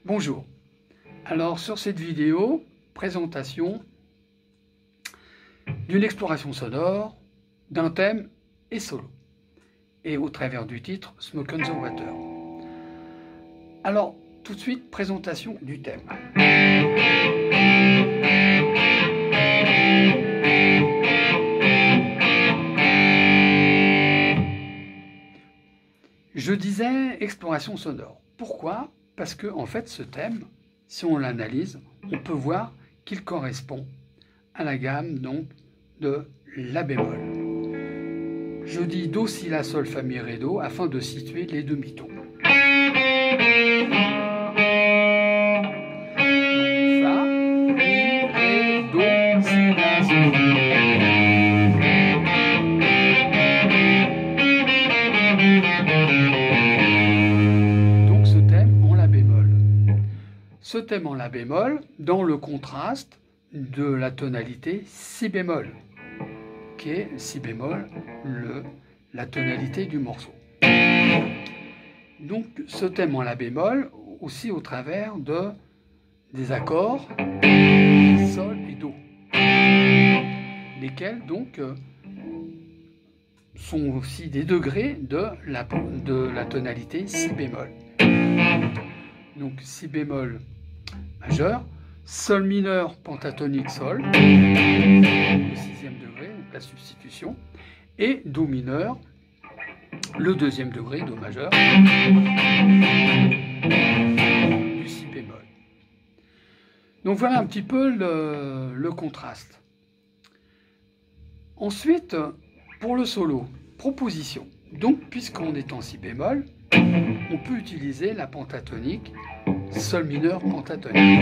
Bonjour. Alors sur cette vidéo, présentation d'une exploration sonore, d'un thème et solo. Et au travers du titre, Smoke on the Water. Alors tout de suite, présentation du thème. Je disais exploration sonore. Pourquoi? Parce que en fait ce thème, si on l'analyse, on peut voir qu'il correspond à la gamme donc de La bémol. Je dis Do, Si, La, Sol, Fa, Mi, Ré, Do afin de situer les demi-tons. Donc, Fa, Mi, Ré, Do, Si, La, Sol. Ce thème en La bémol dans le contraste de la tonalité Si bémol, qui est Si bémol, la tonalité du morceau. Donc ce thème en La bémol aussi au travers des accords Sol et Do, lesquels donc sont aussi des degrés de la tonalité Si bémol. Donc Si bémol majeur, Sol mineur pentatonique Sol, le 6e degré, donc la substitution, et Do mineur, le 2e degré, Do majeur, du Si bémol. Donc voilà un petit peu le contraste. Ensuite, pour le solo, proposition. Donc puisqu'on est en Si bémol, on peut utiliser la pentatonique Sol mineur pentatonique.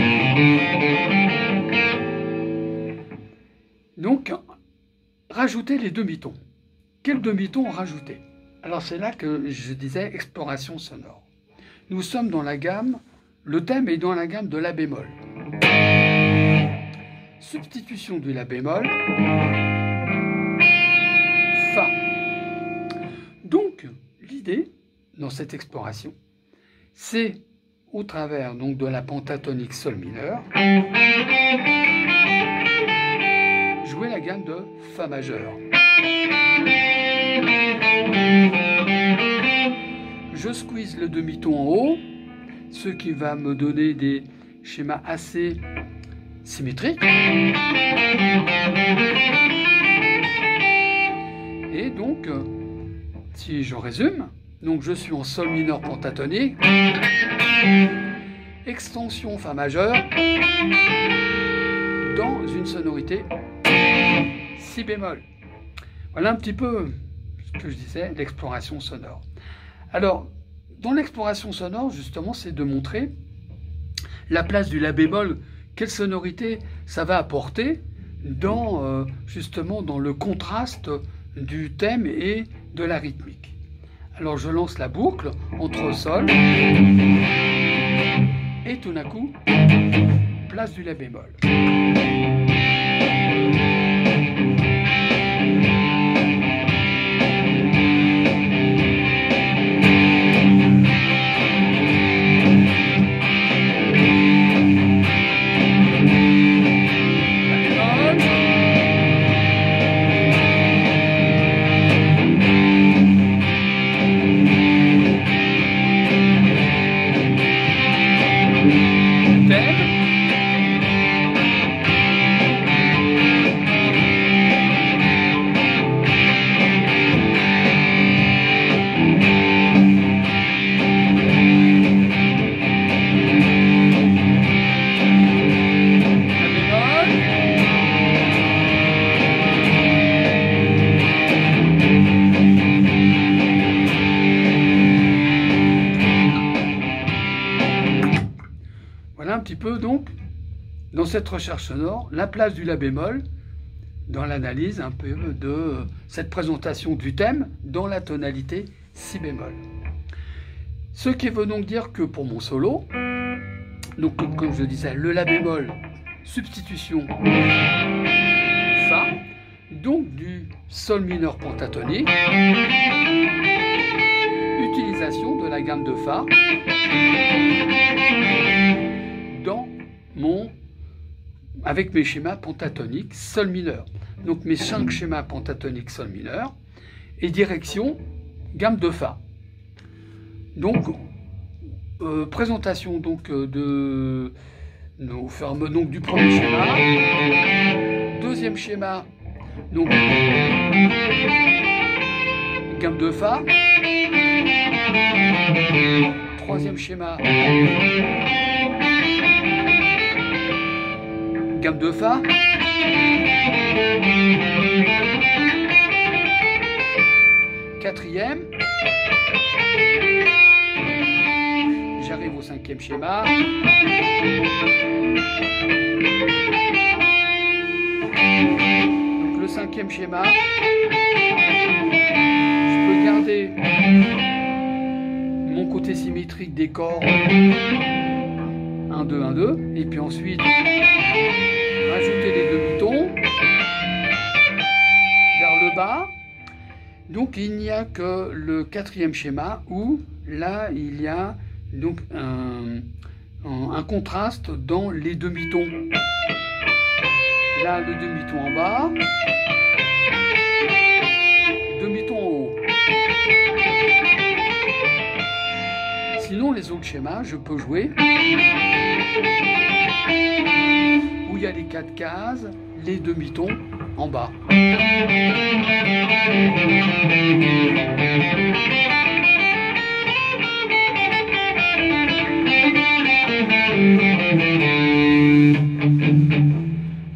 Donc, rajouter les demi-tons. Quels demi-tons rajouter? Alors c'est là que je disais exploration sonore. Nous sommes dans la gamme, le thème est dans la gamme de La bémol. Substitution du La bémol, Fa. Donc, l'idée dans cette exploration, c'est au travers donc de la pentatonique Sol mineur, jouer la gamme de Fa majeur. Je squeeze le demi-ton en haut, ce qui va me donner des schémas assez symétriques. Et donc, si je résume, donc je suis en Sol mineur pentatonique, extension Fa majeur dans une sonorité Si bémol. Voilà un petit peu ce que je disais, l'exploration sonore. Alors, dans l'exploration sonore, justement, c'est de montrer la place du La bémol, quelle sonorité ça va apporter justement dans le contraste du thème et de la rythmique. Alors je lance la boucle entre Sol et tout d'un coup, place du La bémol. Un petit peu donc dans cette recherche sonore la place du La bémol dans l'analyse un peu de cette présentation du thème dans la tonalité Si bémol. Ce qui veut donc dire que pour mon solo, donc comme je disais, le La bémol, substitution Fa, donc du Sol mineur pentatonique, utilisation de la gamme de Fa, avec mes schémas pentatoniques sol mineur. Donc mes 5 schémas pentatoniques sol mineur et direction gamme de Fa. Donc présentation donc de donc du premier schéma, deuxième schéma donc gamme de Fa, troisième schéma gamme de Fa, quatrième, j'arrive au cinquième schéma, donc le cinquième schéma, je peux garder mon côté symétrique des corps 1, 2, 1, 2, et puis ensuite rajouter les demi-tons vers le bas. Donc il n'y a que le quatrième schéma où là il y a donc un contraste dans les demi-tons. Là le demi-ton en bas, demi-ton en haut. Sinon les autres schémas je peux jouer où il y a les 4 cases, les demi-tons en bas.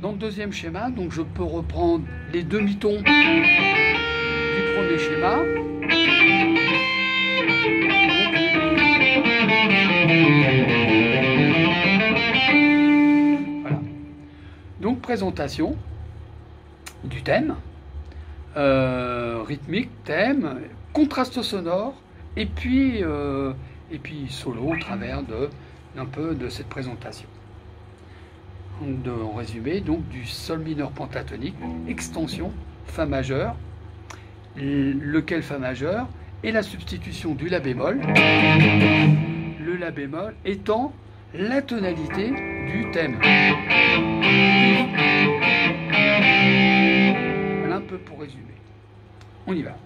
Dans le deuxième schéma, donc je peux reprendre les demi-tons du premier schéma. Voilà. Donc présentation du thème, rythmique, thème, contraste sonore, et puis solo au travers d'un peu de cette présentation. En résumé, donc du sol mineur pentatonique, extension, Fa majeur, lequel Fa majeur, et la substitution du La bémol, le La bémol étant la tonalité du thème. Voilà un peu pour résumer. On y va.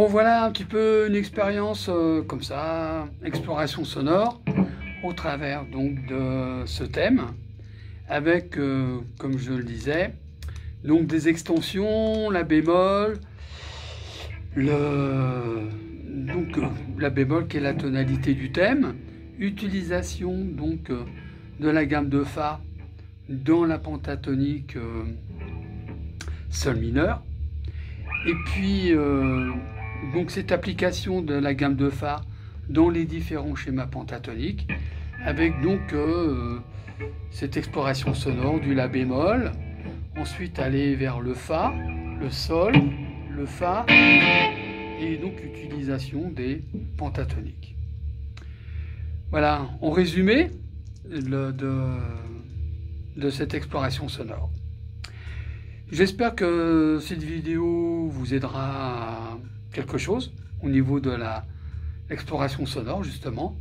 Donc voilà un petit peu une expérience comme ça, exploration sonore, au travers donc de ce thème, avec, comme je le disais, donc des extensions, la bémol, la bémol qui est la tonalité du thème, utilisation donc de la gamme de Fa dans la pentatonique sol mineur, et puis donc cette application de la gamme de Fa dans les différents schémas pentatoniques, avec donc cette exploration sonore du La bémol, ensuite aller vers le Fa, le Sol, le Fa, et donc l'utilisation des pentatoniques. Voilà, en résumé de cette exploration sonore. J'espère que cette vidéo vous aidera à quelque chose au niveau de l'exploration sonore, justement,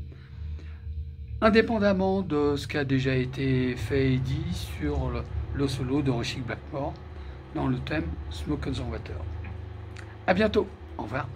indépendamment de ce qui a déjà été fait et dit sur le solo de Rushick Blackmore dans le thème Smoke on the Water. À bientôt, au revoir.